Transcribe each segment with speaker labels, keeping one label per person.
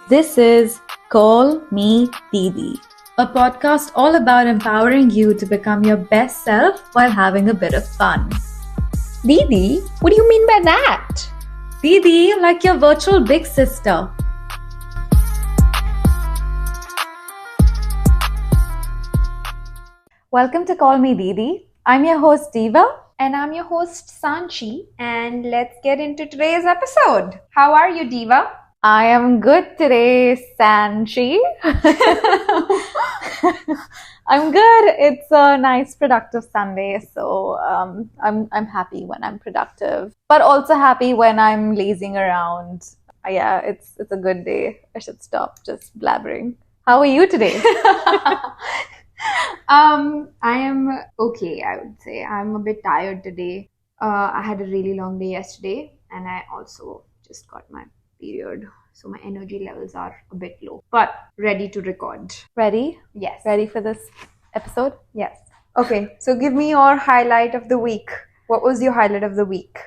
Speaker 1: This is Call Me Didi, a podcast all about empowering you to become your best self while having a bit of fun.
Speaker 2: Didi? What do you mean by that?
Speaker 1: Didi, like your virtual big sister. Welcome to Call Me Didi. I'm your host Diva.
Speaker 2: And I'm your host Sanchi, and let's get into today's episode. How are you, Diva?
Speaker 1: I am good today, Sanchi. I'm good. It's a nice, productive Sunday, so I'm happy when I'm productive, but also happy when I'm lazing around. Yeah, it's a good day. I should stop just blabbering. How are you today?
Speaker 2: I am okay, I would say. I'm a bit tired today. I had a really long day yesterday, and I also just got my period, so my energy levels are a bit low, but ready to record.
Speaker 1: Ready?
Speaker 2: Yes.
Speaker 1: Ready for this episode?
Speaker 2: Yes. Okay, so give me your highlight of the week. What was your highlight of the week?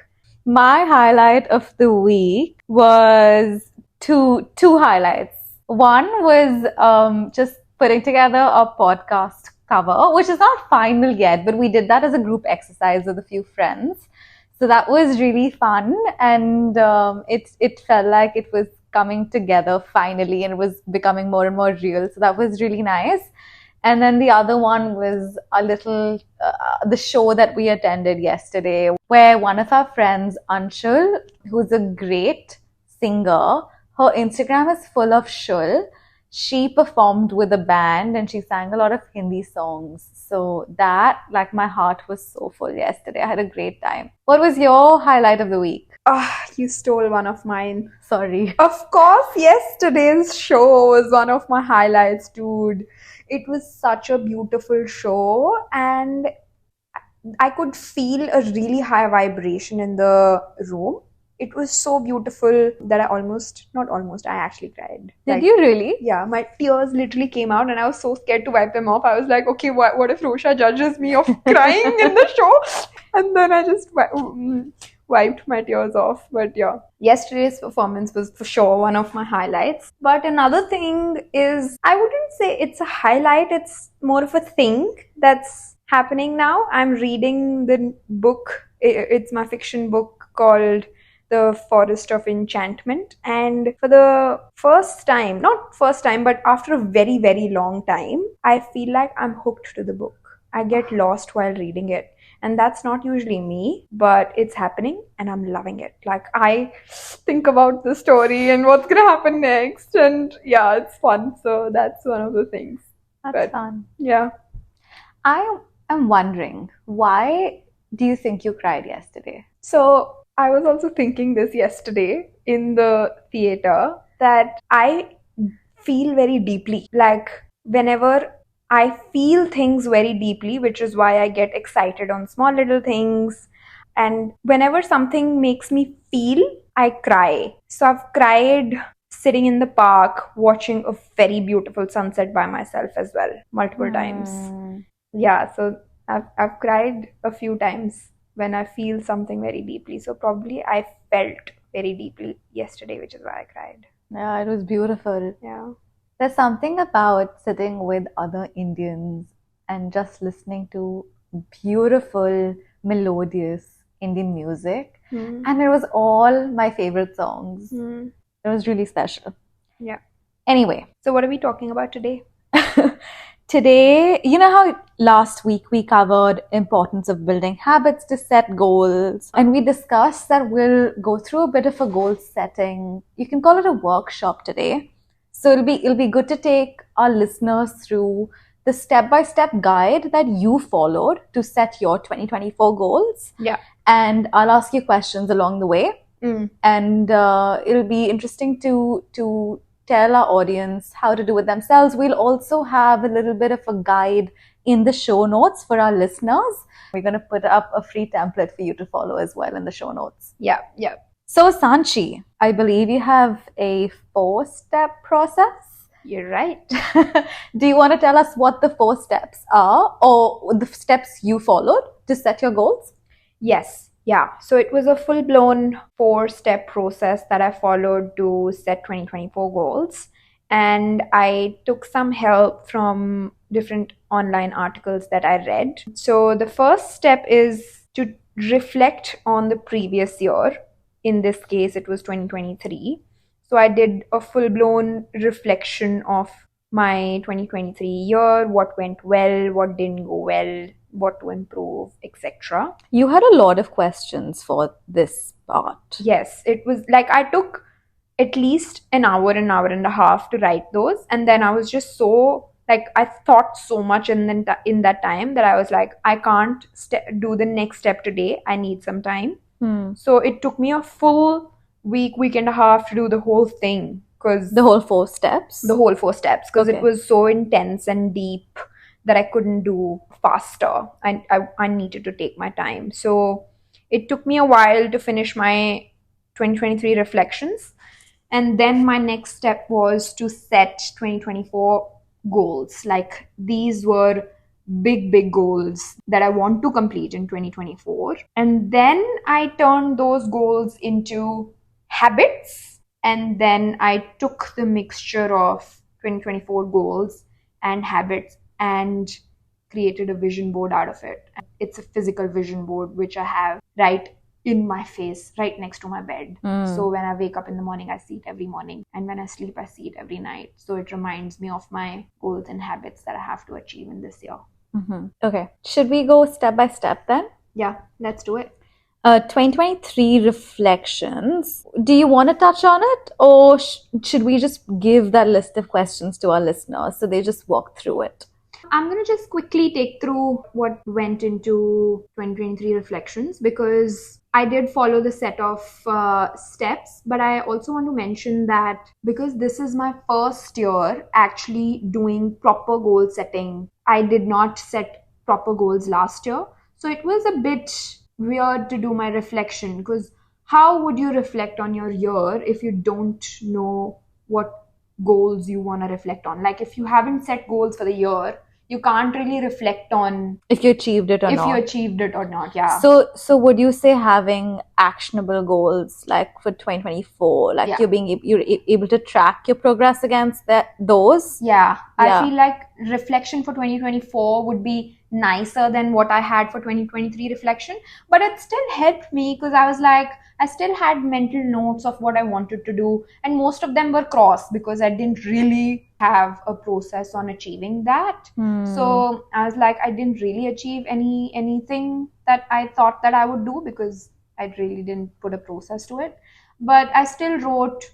Speaker 1: My highlight of the week was two highlights. One was just putting together a podcast cover, which is not final yet, but we did that as a group exercise with a few friends. So that was really fun, and it felt like it was coming together finally, and it was becoming more and more real. So that was really nice. And then the other one was the show that we attended yesterday, where one of our friends, Anshul, who's a great singer, her Instagram is full of shul. She performed with a band and she sang a lot of Hindi songs. So that, like, my heart was so full yesterday. I had a great time. What was your highlight of the week?
Speaker 2: You stole one of mine.
Speaker 1: Sorry.
Speaker 2: Of course, yesterday's show was one of my highlights, dude. It was such a beautiful show, and I could feel a really high vibration in the room. It was so beautiful that I actually cried.
Speaker 1: Did you really?
Speaker 2: Yeah, my tears literally came out and I was so scared to wipe them off. I was like, okay, what if Rosha judges me of crying in the show? And then I just wiped my tears off. But yeah, yesterday's performance was for sure one of my highlights. But another thing is, I wouldn't say it's a highlight, it's more of a thing that's happening now. I'm reading the book. It's my fiction book called The Forest of Enchantment, and for the but after a very, very long time, I feel like I'm hooked to the book. I get lost while reading it, and that's not usually me, but it's happening and I'm loving it. Like, I think about the story and what's gonna happen next, and yeah, it's fun. So that's one of the things.
Speaker 1: That's fun.
Speaker 2: Yeah.
Speaker 1: I am wondering, why do you think you cried yesterday?
Speaker 2: So I was also thinking this yesterday in the theater, that I feel very deeply. Like, whenever I feel things very deeply, which is why I get excited on small little things. And whenever something makes me feel, I cry. So I've cried sitting in the park watching a very beautiful sunset by myself as well, multiple times. Yeah, so I've cried a few times when I feel something very deeply. So probably I felt very deeply yesterday, which is why I cried.
Speaker 1: Yeah, it was beautiful.
Speaker 2: Yeah.
Speaker 1: There's something about sitting with other Indians and just listening to beautiful, melodious Indian music. And it was all my favorite songs. It was really special.
Speaker 2: Yeah.
Speaker 1: Anyway.
Speaker 2: So what are we talking about today?
Speaker 1: Today, you know how last week we covered importance of building habits to set goals, and we discussed that we'll go through a bit of a goal setting. You can call it a workshop today. So it'll be good to take our listeners through the step-by-step guide that you followed to set your 2024 goals.
Speaker 2: Yeah.
Speaker 1: And I'll ask you questions along the way. And it'll be interesting to tell our audience how to do it themselves. We'll also have a little bit of a guide in the show notes for our listeners. We're going to put up a free template for you to follow as well in the show notes.
Speaker 2: Yeah.
Speaker 1: So, Sanchi, I believe you have a 4-step process.
Speaker 2: You're right.
Speaker 1: Do you want to tell us what the 4 steps are, or the steps you followed to set your goals?
Speaker 2: Yes. Yeah, so it was a full blown 4 step process that I followed to set 2024 goals. And I took some help from different online articles that I read. So the first step is to reflect on the previous year. In this case, it was 2023. So I did a full blown reflection of my 2023 year, what went well, what didn't go well, what to improve, etc.
Speaker 1: You had a lot of questions for this part.
Speaker 2: Yes, it was like I took at least an hour and a half to write those, and then I was just so like I thought so much in that time that I was like I can't do the next step today. I need some time. So it took me a full week and a half to do the whole thing because
Speaker 1: The whole 4 steps?
Speaker 2: the whole 4 steps because
Speaker 1: Okay.
Speaker 2: it was so intense and deep that I couldn't do faster. I needed to take my time. So it took me a while to finish my 2023 reflections. And then my next step was to set 2024 goals. Like these were big goals that I want to complete in 2024. And then I turned those goals into habits. And then I took the mixture of 2024 goals and habits and created a vision board out of it. It's a physical vision board which I have right in my face, right next to my bed. So when I wake up in the morning, I see it every morning. And when I sleep, I see it every night. So it reminds me of my goals and habits that I have to achieve in this year.
Speaker 1: Okay. Should we go step by step then?
Speaker 2: Yeah, let's do it.
Speaker 1: 2023 reflections. Do you want to touch on it, or should we just give that list of questions to our listeners so they just walk through it?
Speaker 2: I'm going to just quickly take through what went into 2023 reflections because I did follow the set of steps, but I also want to mention that because this is my first year actually doing proper goal setting, I did not set proper goals last year. So it was a bit weird to do my reflection because how would you reflect on your year if you don't know what goals you want to reflect on? Like if you haven't set goals for the year, you can't really reflect on
Speaker 1: if you achieved it or
Speaker 2: if
Speaker 1: not.
Speaker 2: you achieved it or not. Yeah.
Speaker 1: So would you say having actionable goals like for 2024, like
Speaker 2: Yeah.
Speaker 1: you're able to track your progress against those?
Speaker 2: Yeah.
Speaker 1: Yeah.
Speaker 2: I feel like reflection for 2024 would be nicer than what I had for 2023 reflection, but it still helped me because I was like, I still had mental notes of what I wanted to do, and most of them were crossed because I didn't really have a process on achieving that. So I was like, I didn't really achieve anything that I thought that I would do because I really didn't put a process to it. But I still wrote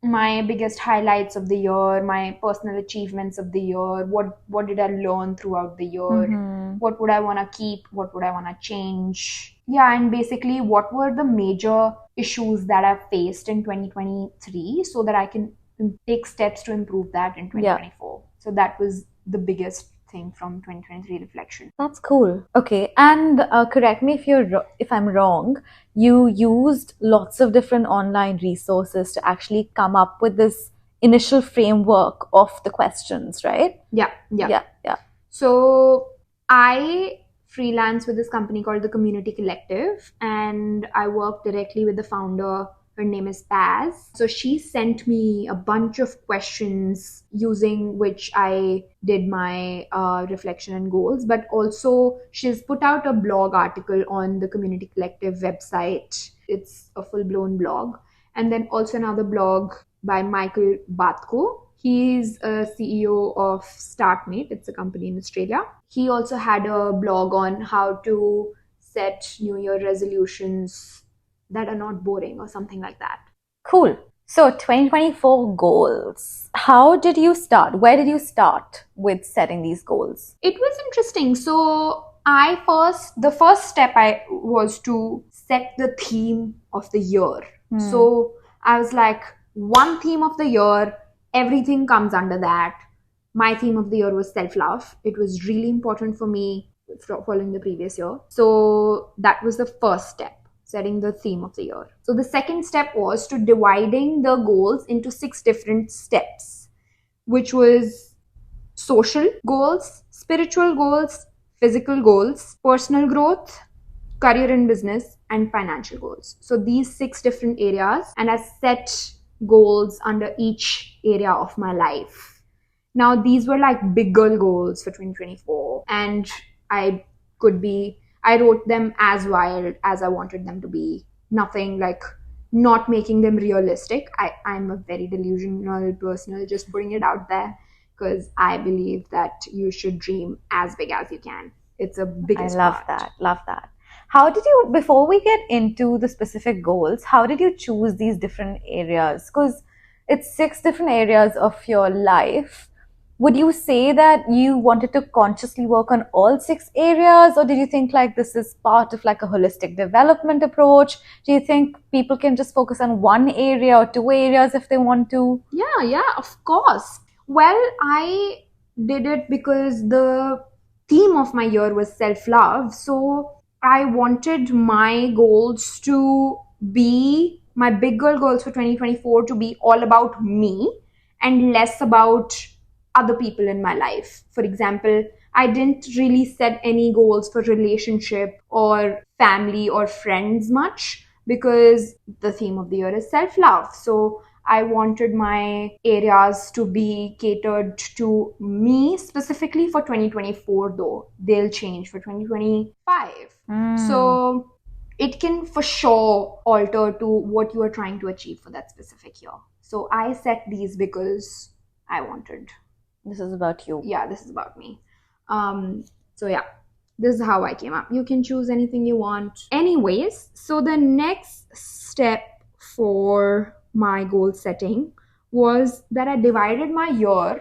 Speaker 2: my biggest highlights of the year, my personal achievements of the year, what did I learn throughout the year, what would I want to keep, what would I want to change. Yeah, and basically what were the major issues that I've faced in 2023 so that I can take steps to improve that in 2024. So that was the biggest thing from 2023 reflection.
Speaker 1: That's cool. Okay, and correct me if I'm wrong. You used lots of different online resources to actually come up with this initial framework of the questions, right?
Speaker 2: Yeah.
Speaker 1: Yeah.
Speaker 2: So I freelance with this company called the Community Collective, and I work directly with the founder. Her name is Paz. So she sent me a bunch of questions using which I did my reflection and goals. But also, she's put out a blog article on the Community Collective website. It's a full-blown blog. And then also another blog by Michael Bathko. He's a CEO of Startmate. It's a company in Australia. He also had a blog on how to set New Year resolutions that are not boring or something like that.
Speaker 1: Cool. So 2024 goals. How did you start? Where did you start with setting these goals?
Speaker 2: It was interesting. So the first step was to set the theme of the year. So I was like, one theme of the year, everything comes under that. My theme of the year was self-love. It was really important for me following the previous year. So that was the first step, setting the theme of the year. So the second step was to dividing the goals into 6 different steps, which was social goals, spiritual goals, physical goals, personal growth, career and business, and financial goals. So these 6 different areas, and I set goals under each area of my life. Now these were like bigger goals for 2024, and I wrote them as wild as I wanted them to be. Nothing like not making them realistic. I'm a very delusional person. I'll just bring it out there because I believe that you should dream as big as you can. It's a biggest part.
Speaker 1: Love that. How did you, before we get into the specific goals, how did you choose these different areas? Because it's 6 different areas of your life. Would you say that you wanted to consciously work on all 6 areas, or did you think like this is part of like a holistic development approach? Do you think people can just focus on one area or 2 areas if they want to?
Speaker 2: Yeah, of course. Well, I did it because the theme of my year was self-love. So I wanted my goals to be, my bigger goals for 2024 to be all about me and less about other people in my life. For example, I didn't really set any goals for relationship or family or friends much because the theme of the year is self-love. So I wanted my areas to be catered to me specifically for 2024, though they'll change for 2025. So it can for sure alter to what you are trying to achieve for that specific year. So I set these because I wanted.
Speaker 1: This is about you.
Speaker 2: Yeah, this is about me. So yeah, this is how I came up. You can choose anything you want. Anyways, so the next step for my goal setting was that I divided my year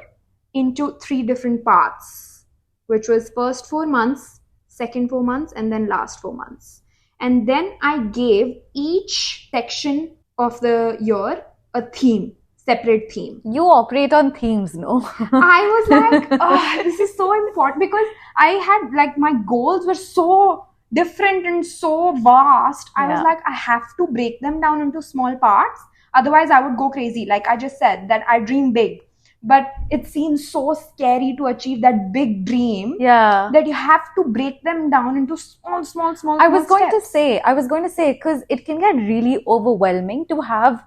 Speaker 2: into 3 different parts, which was first 4 months, second 4 months, and then last 4 months. And then I gave each section of the year a theme, separate theme.
Speaker 1: You operate on themes, no?
Speaker 2: I was like, this is so important because I had like my goals were so different and so vast. I was like, I have to break them down into small parts. Otherwise, I would go crazy. Like I just said, that I dream big. But it seems so scary to achieve that big dream that you have to break them down into small steps.
Speaker 1: I was going to say, because it can get really overwhelming to have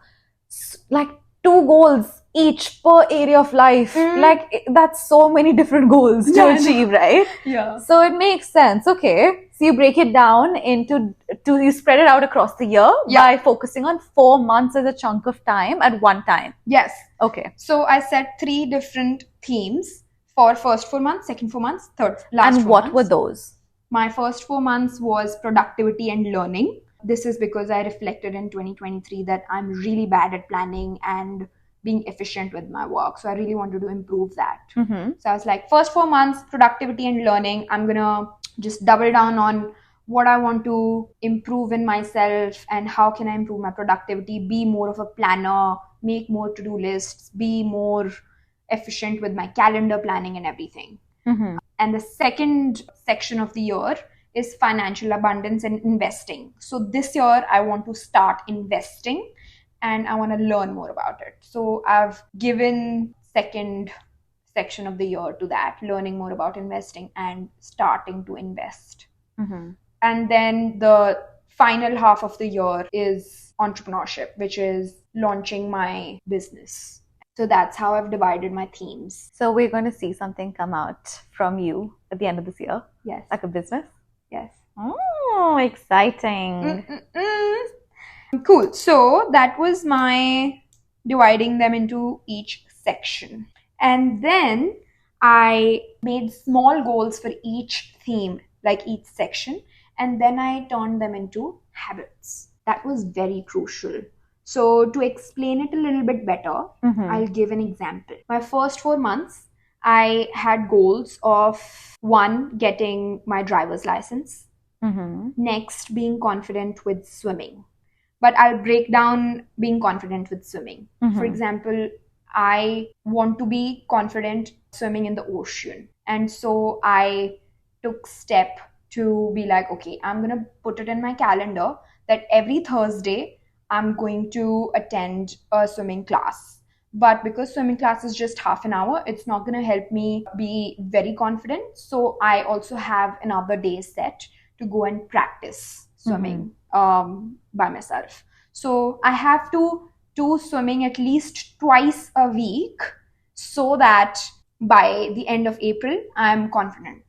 Speaker 1: like 2 goals each per area of life. Like that's so many different goals to achieve, right?
Speaker 2: Yeah.
Speaker 1: So it makes sense. Okay. So you break it down you spread it out across the year by focusing on 4 months as a chunk of time at one time.
Speaker 2: Yes.
Speaker 1: Okay.
Speaker 2: So I set 3 different themes for first 4 months, second 4 months, third, last 4 months.
Speaker 1: And what were those?
Speaker 2: My first 4 months was productivity and learning. This is because I reflected in 2023 that I'm really bad at planning and being efficient with my work. So I really wanted to improve that. So I was like, first 4 months, productivity and learning. I'm going to just double down on what I want to improve in myself and how can I improve my productivity, be more of a planner, make more to-do lists, be more efficient with my calendar planning and everything. And the second section of the year is financial abundance and investing. So this year I want to start investing and I want to learn more about it. So I've given second section of the year to that, learning more about investing and starting to invest. And then the final half of the year is entrepreneurship, which is launching my business. So that's how I've divided my themes.
Speaker 1: So we're going to see something come out from you at the end of this year?
Speaker 2: Yes.
Speaker 1: Like a business?
Speaker 2: Yes.
Speaker 1: Oh, exciting.
Speaker 2: Cool. So that was my dividing them into each section. And then I made small goals for each theme, like each section. And then I turned them into habits. That was very crucial. So to explain it a little bit better, I'll give an example. My first 4 months, I had goals of 1, getting my driver's license. Next, being confident with swimming. But I'll break down being confident with swimming. For example, I want to be confident swimming in the ocean. And so I took step to be like, okay, I'm going to put it in my calendar that every Thursday I'm going to attend a swimming class. But because swimming class is just half an hour, it's not going to help me be very confident. So I also have another day set to go and practice swimming by myself. So I have to do swimming at least twice a week so that by the end of April, I'm confident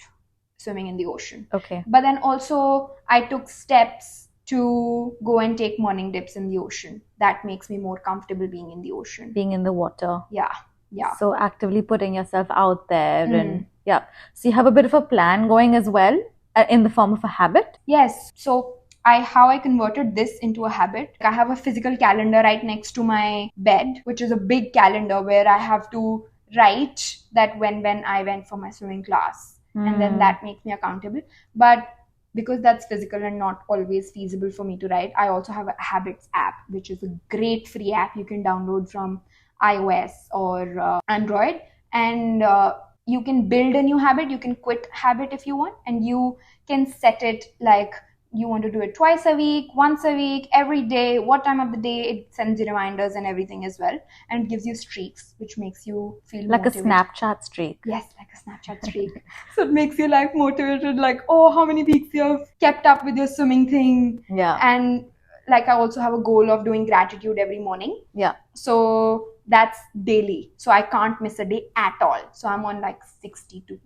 Speaker 2: swimming in the ocean.
Speaker 1: Okay.
Speaker 2: But then also, I took steps to go and take morning dips in the ocean. That makes me more comfortable being in the ocean.
Speaker 1: Being in the water.
Speaker 2: Yeah. Yeah.
Speaker 1: So actively putting yourself out there and yeah. So you have a bit of a plan going as well in the form of a habit?
Speaker 2: Yes. So how I converted this into a habit. I have a physical calendar right next to my bed, which is a big calendar where I have to write that when I went for my swimming class. And then that makes me accountable. But because that's physical and not always feasible for me to write, I also have a habits app, which is a great free app you can download from iOS or Android. And you can build a new habit. You can quit habit if you want. And you can set it like you want to do it twice a week, once a week, every day, what time of the day. It sends you reminders and everything as well. And it gives you streaks, which makes you feel
Speaker 1: like
Speaker 2: motivated.
Speaker 1: A Snapchat streak.
Speaker 2: Yes, like a Snapchat streak. So it makes you like motivated, like, oh, how many weeks you have kept up with your swimming thing.
Speaker 1: Yeah.
Speaker 2: And like I also have a goal of doing gratitude every morning.
Speaker 1: Yeah.
Speaker 2: So that's daily. So I can't miss a day at all. So I'm on like 62.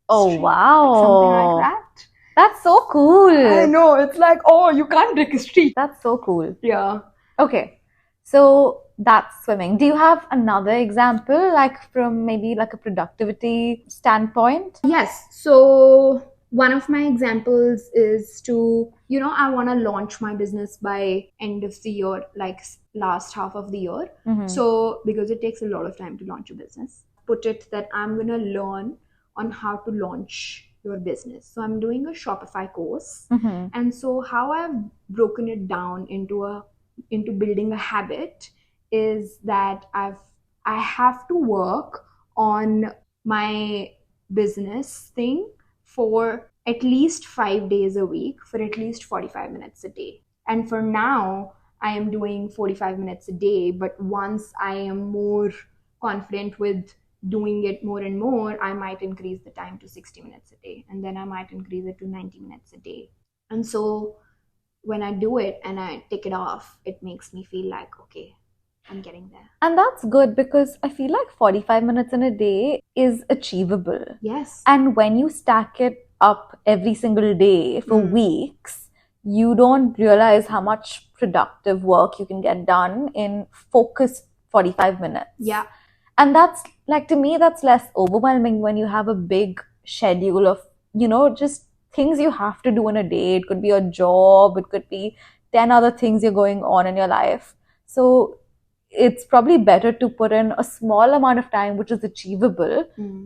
Speaker 1: Oh,
Speaker 2: streak,
Speaker 1: wow.
Speaker 2: like something like that.
Speaker 1: That's so cool.
Speaker 2: I know. It's like, oh, you can't break a streak.
Speaker 1: That's so cool.
Speaker 2: Yeah.
Speaker 1: Okay. So that's swimming. Do you have another example, like from maybe like a productivity standpoint?
Speaker 2: Yes. So one of my examples is to, I want to launch my business by end of the year, like last half of the year. So because it takes a lot of time to launch a business, put it that I'm going to learn on how to launch your business. So I'm doing a Shopify course. And so how I've broken it down into building a habit is that I have to work on my business thing for at least 5 days a week for at least 45 minutes a day. And for now, I am doing 45 minutes a day. But once I am more confident with doing it more and more, I might increase the time to 60 minutes a day. And then I might increase it to 90 minutes a day. And so when I do it and I tick it off, it makes me feel like, okay, I'm getting there.
Speaker 1: And that's good because I feel like 45 minutes in a day is achievable.
Speaker 2: Yes.
Speaker 1: And when you stack it up every single day for weeks, you don't realize how much productive work you can get done in focused 45 minutes.
Speaker 2: Yeah.
Speaker 1: And that's like, to me, that's less overwhelming when you have a big schedule of, just things you have to do in a day. It could be a job, it could be 10 other things you're going on in your life. So it's probably better to put in a small amount of time, which is achievable,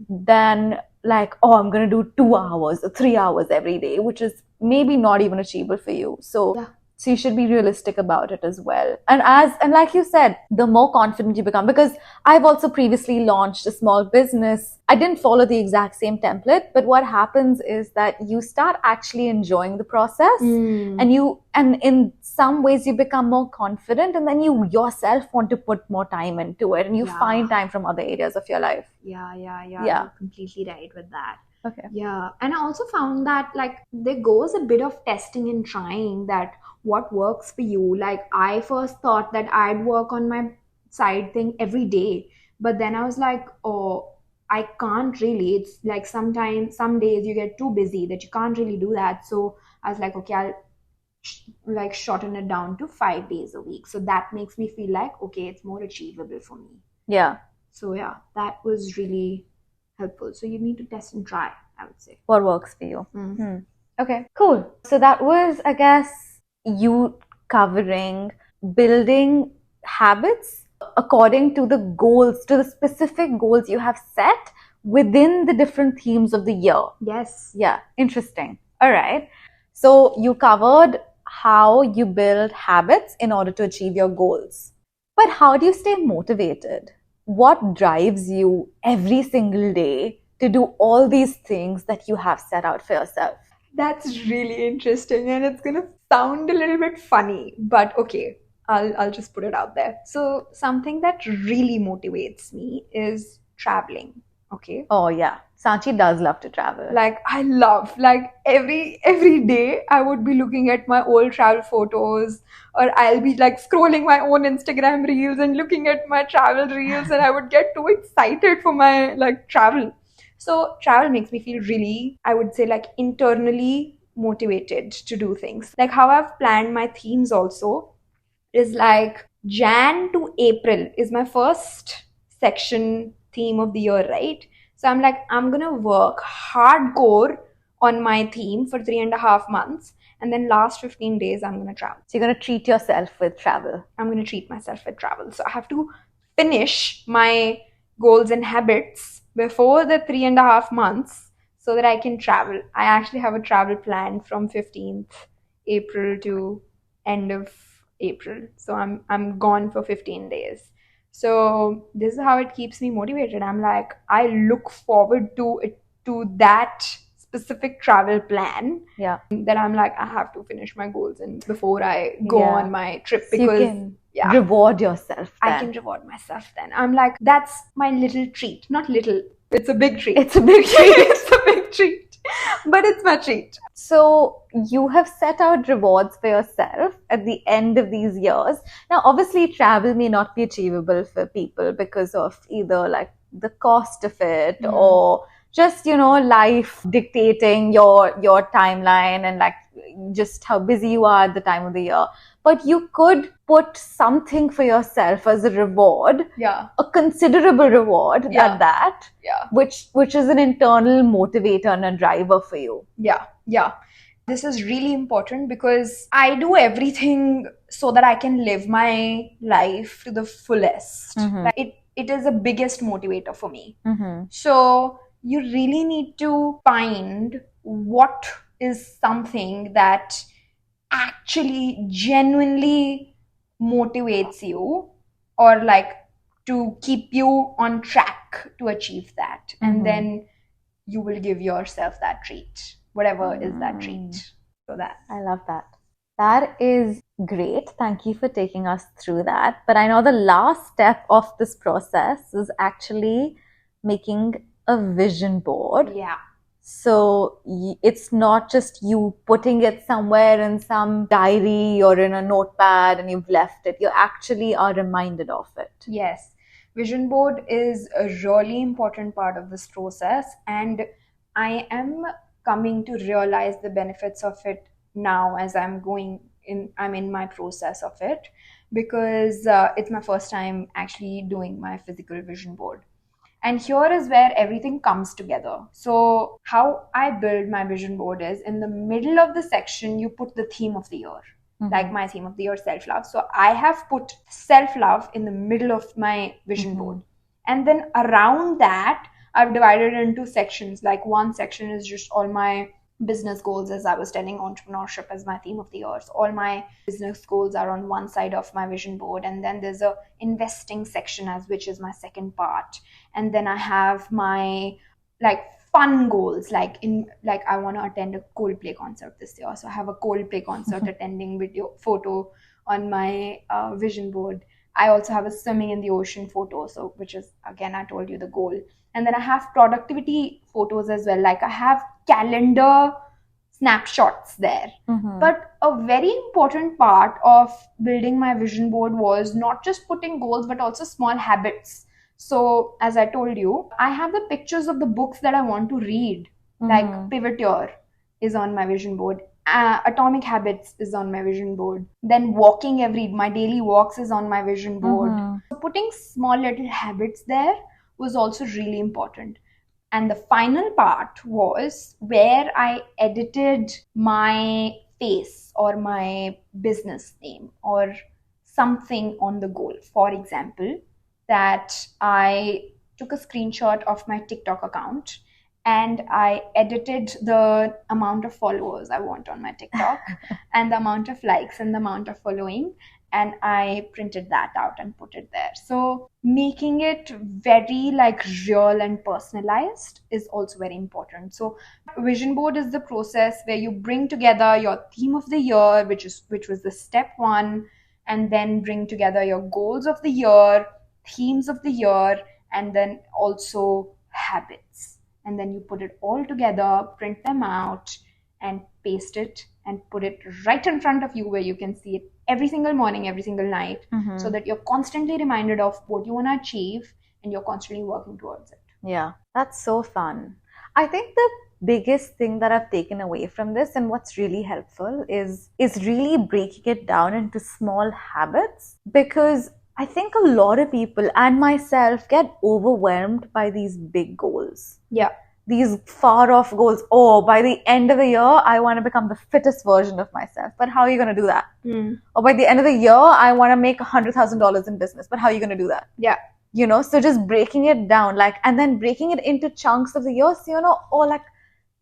Speaker 1: than like, oh, I'm going to do 2 hours or 3 hours every day, which is maybe not even achievable for you. So you should be realistic about it as well. And like you said, the more confident you become, because I've also previously launched a small business. I didn't follow the exact same template, but what happens is that you start actually enjoying the process and in some ways you become more confident, and then you yourself want to put more time into it, and you find time from other areas of your life.
Speaker 2: Yeah. You're completely right with that.
Speaker 1: Okay.
Speaker 2: Yeah. And I also found that like there goes a bit of testing and trying that what works for you. Like I first thought that I'd work on my side thing every day, but then I was like, oh, I can't really. It's like some days you get too busy that you can't really do that. So I was like, okay, I'll like shorten it down to 5 days a week. So that makes me feel like, okay, it's more achievable for me.
Speaker 1: Yeah.
Speaker 2: So yeah, that was really helpful. So you need to test and try, I would say.
Speaker 1: What works for you. Okay, cool. So that was, I guess, you covering building habits according to the goals, to the specific goals you have set within the different themes of the year.
Speaker 2: Yes.
Speaker 1: Yeah, interesting. All right. So you covered how you build habits in order to achieve your goals. But how do you stay motivated? What drives you every single day to do all these things that you have set out for yourself?
Speaker 2: That's really interesting, and it's gonna sound a little bit funny, but okay, I'll just put it out there. So something that really motivates me is traveling. okay?
Speaker 1: Oh yeah, Sanchi does love to travel.
Speaker 2: Like I love, like every day I would be looking at my old travel photos, or I'll be like scrolling my own Instagram reels and looking at my travel reels, and I would get too excited for my like travel. So travel makes me feel really, I would say, like internally motivated to do things. Like how I've planned my themes also is like Jan to April is my first section theme of the year, right? So I'm like, I'm gonna work hardcore on my theme for 3.5 months, and then last 15 days I'm gonna travel.
Speaker 1: So you're gonna treat yourself with travel.
Speaker 2: I'm gonna treat myself with travel. So I have to finish my goals and habits before the 3.5 months so that I can travel. I actually have a travel plan from 15th April to end of April. So I'm gone for 15 days. So this is how it keeps me motivated. I'm like, I look forward to it, to that specific travel plan.
Speaker 1: Yeah.
Speaker 2: That I'm like, I have to finish my goals and before I go
Speaker 1: Yeah.
Speaker 2: on my trip,
Speaker 1: So you
Speaker 2: because
Speaker 1: can
Speaker 2: yeah,
Speaker 1: reward yourself then.
Speaker 2: I can reward myself then. I'm like, that's my little treat. Not little, it's a big treat.
Speaker 1: It's a big treat.
Speaker 2: It's a big treat. But it's my treat.
Speaker 1: So you have set out rewards for yourself at the end of these years. Now, obviously, travel may not be achievable for people because of either like the cost of it or just, life dictating your timeline and like just how busy you are at the time of the year. But you could put something for yourself as a reward,
Speaker 2: Yeah.
Speaker 1: a considerable reward
Speaker 2: Yeah.
Speaker 1: at that,
Speaker 2: Yeah.
Speaker 1: which is an internal motivator and a driver for you.
Speaker 2: Yeah. Yeah. This is really important because I do everything so that I can live my life to the fullest. Like it is the biggest motivator for me. So you really need to find what is something that actually genuinely motivates you, or like to keep you on track to achieve that, and then you will give yourself that treat, whatever is that treat. So that
Speaker 1: I love that. That is great. Thank you for taking us through that. But I know the last step of this process is actually making a vision board.
Speaker 2: yeah.
Speaker 1: So it's not just you putting it somewhere in some diary or in a notepad and you've left it. You actually are reminded of it.
Speaker 2: Yes. Vision board is a really important part of this process, and I am coming to realize the benefits of it now as I'm in my process of it, because it's my first time actually doing my physical vision board. And here is where everything comes together. So how I build my vision board is, in the middle of the section, you put the theme of the year. Like my theme of the year, self-love. So I have put self-love in the middle of my vision board. And then around that, I've divided it into sections. Like one section is just all my business goals, as I was telling, entrepreneurship as my theme of the year. So all my business goals are on one side of my vision board, and then there's a investing section, as which is my second part. And then I have my like fun goals, like I want to attend a Coldplay concert this year, so I have a Coldplay concert attending video photo on my vision board. I also have a swimming in the ocean photo, so which is, again, I told you, the goal. And then I have productivity photos as well. Like I have calendar snapshots there. But a very important part of building my vision board was not just putting goals, but also small habits. So as I told you, I have the pictures of the books that I want to read. Like Pivoteer is on my vision board. Atomic Habits is on my vision board. Then my daily walks is on my vision board. So putting small little habits there was also really important. And the final part was where I edited my face or my business name or something on the goal. For example, that I took a screenshot of my TikTok account and I edited the amount of followers I want on my TikTok and the amount of likes and the amount of following, and I printed that out and put it there. So making it very like real and personalized is also very important. So vision board is the process where you bring together your theme of the year, which was the step one, and then bring together your goals of the year, themes of the year, and then also habits. And then you put it all together, print them out, and paste it and put it right in front of you where you can see it every single morning, every single night, so that you're constantly reminded of what you want to achieve and you're constantly working towards it.
Speaker 1: Yeah, that's so fun. I think the biggest thing that I've taken away from this and what's really helpful is really breaking it down into small habits, because I think a lot of people and myself get overwhelmed by these big goals.
Speaker 2: Yeah.
Speaker 1: These far off goals. Oh, by the end of the year, I want to become the fittest version of myself. But how are you going to do that? Or by the end of the year, I want to make $100,000 in business. But how are you going to do that?
Speaker 2: Yeah.
Speaker 1: You know, so just breaking it down, like, and then breaking it into chunks of the year. So, you know, or like,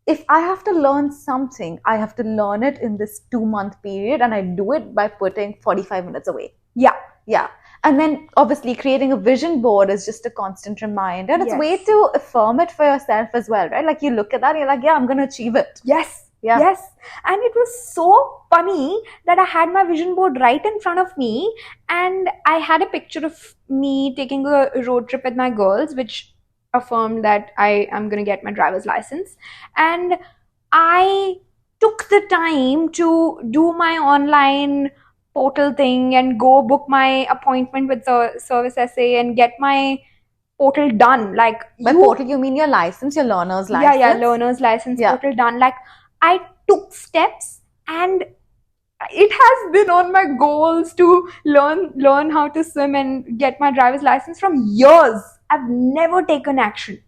Speaker 1: if I have to learn something, I have to learn it in this 2-month period, and I do it by putting 45 minutes away.
Speaker 2: Yeah.
Speaker 1: Yeah. And then obviously creating a vision board is just a constant reminder. And it's a way
Speaker 2: Yes.
Speaker 1: to affirm it for yourself as well, right? Like you look at that and you're like, yeah, I'm going to achieve it.
Speaker 2: Yes.
Speaker 1: Yeah.
Speaker 2: Yes. And it was so funny that I had my vision board right in front of me, and I had a picture of me taking a road trip with my girls, which affirmed that I am going to get my driver's license. And I took the time to do my online portal thing and go book my appointment with the service SA and get my portal done. Like,
Speaker 1: By portal, you mean your license, your learner's license?
Speaker 2: yeah, learner's license,
Speaker 1: Yeah.
Speaker 2: portal done. Like, I took steps, and it has been on my goals to learn how to swim and get my driver's license from years. I've never taken action.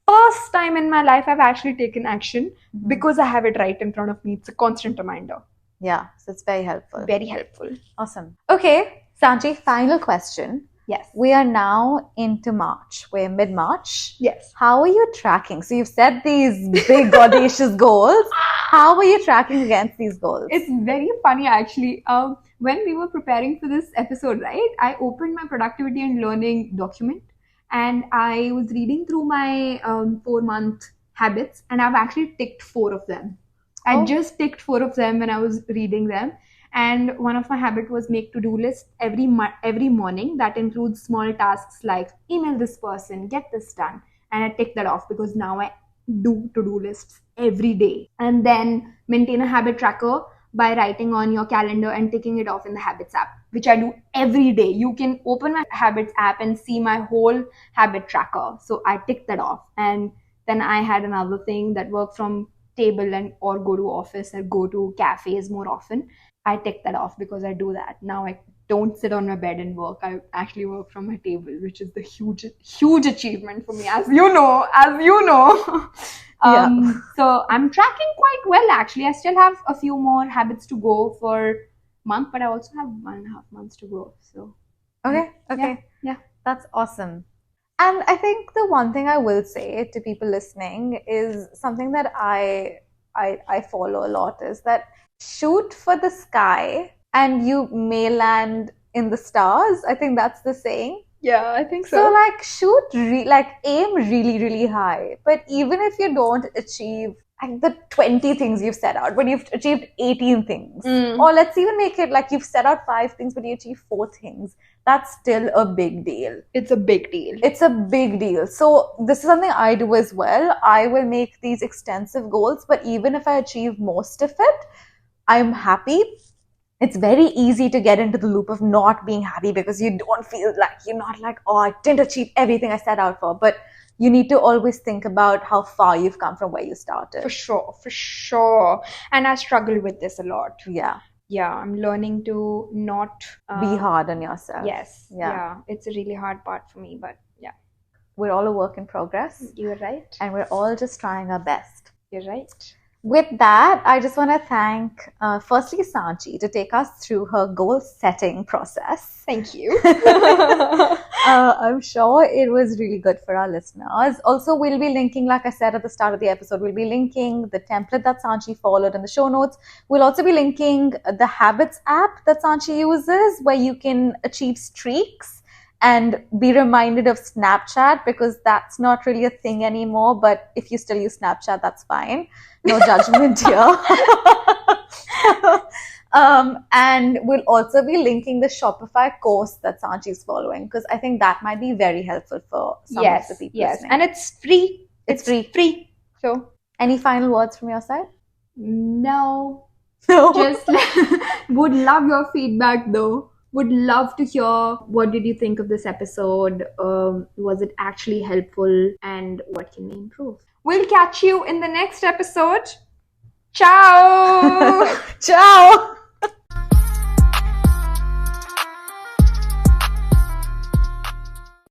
Speaker 2: First time in my life I've actually taken action because I have it right in front of me. It's a constant reminder.
Speaker 1: Yeah, so it's very helpful.
Speaker 2: Very helpful.
Speaker 1: Awesome. Okay, Sanchi, final question.
Speaker 2: Yes.
Speaker 1: We are now into March. We're mid-March.
Speaker 2: Yes.
Speaker 1: How are you tracking? So you've set these big audacious goals. How are you tracking against these goals?
Speaker 2: It's very funny actually. When we were preparing for this episode, right, I opened my productivity and learning document, and I was reading through my 4-month habits, and I've actually ticked 4 of them. I just ticked 4 of them when I was reading them. And one of my habit was make to-do list every morning. That includes small tasks like email this person, get this done. And I tick that off because now I do to-do lists every day. And then maintain a habit tracker by writing on your calendar and ticking it off in the habits app, which I do every day. You can open my habits app and see my whole habit tracker. So I tick that off. And then I had another thing that work from table and or go to office or go to cafes more often. I tick that off because I do that. Now I don't sit on my bed and work. I actually work from my table, which is the huge achievement for me, as you know. So I'm tracking quite well, actually. I still have a few more habits to go for month, but I also have 1.5 months to go. So
Speaker 1: Okay.
Speaker 2: yeah.
Speaker 1: That's awesome. And I think the one thing I will say to people listening is something that I follow a lot is that shoot for the sky and you may land in the stars. I think that's the saying.
Speaker 2: Yeah, I think
Speaker 1: So like aim really, really high. But even if you don't achieve like the 20 things you've set out, but you've achieved 18 things, or let's even make it like you've set out 5 things, but you achieve 4 things, that's still a big deal.
Speaker 2: It's a big deal.
Speaker 1: It's a big deal. So this is something I do as well. I will make these extensive goals, but even if I achieve most of it, I'm happy. It's very easy to get into the loop of not being happy because you don't feel like you're not like, oh, I didn't achieve everything I set out for. But you need to always think about how far you've come from where you started.
Speaker 2: For sure. And I struggle with this a lot.
Speaker 1: Yeah.
Speaker 2: Yeah, I'm learning to not
Speaker 1: Be hard on yourself.
Speaker 2: Yes.
Speaker 1: Yeah.
Speaker 2: Yeah. It's a really hard part for me, but yeah.
Speaker 1: We're all a work in progress.
Speaker 2: You're right.
Speaker 1: And we're all just trying our best.
Speaker 2: You're right.
Speaker 1: With that, I just want to thank, firstly, Sanchi to take us through her goal setting process.
Speaker 2: Thank you.
Speaker 1: I'm sure it was really good for our listeners. Also, we'll be linking, like I said at the start of the episode, we'll be linking the template that Sanchi followed in the show notes. We'll also be linking the Habits app that Sanchi uses, where you can achieve streaks and be reminded of Snapchat, because that's not really a thing anymore. But if you still use Snapchat, that's fine. No judgment here. And we'll also be linking the Shopify course that Sanchi is following, because I think that might be very helpful for some of the people listening.
Speaker 2: And it's free.
Speaker 1: It's free.
Speaker 2: Free. So,
Speaker 1: Any final words from your side?
Speaker 2: no.
Speaker 1: No.
Speaker 2: Just would love your feedback though. Would love to hear what did you think of this episode? Was it actually helpful? And what can we improve? We'll catch you in the next episode. Ciao!
Speaker 1: Ciao!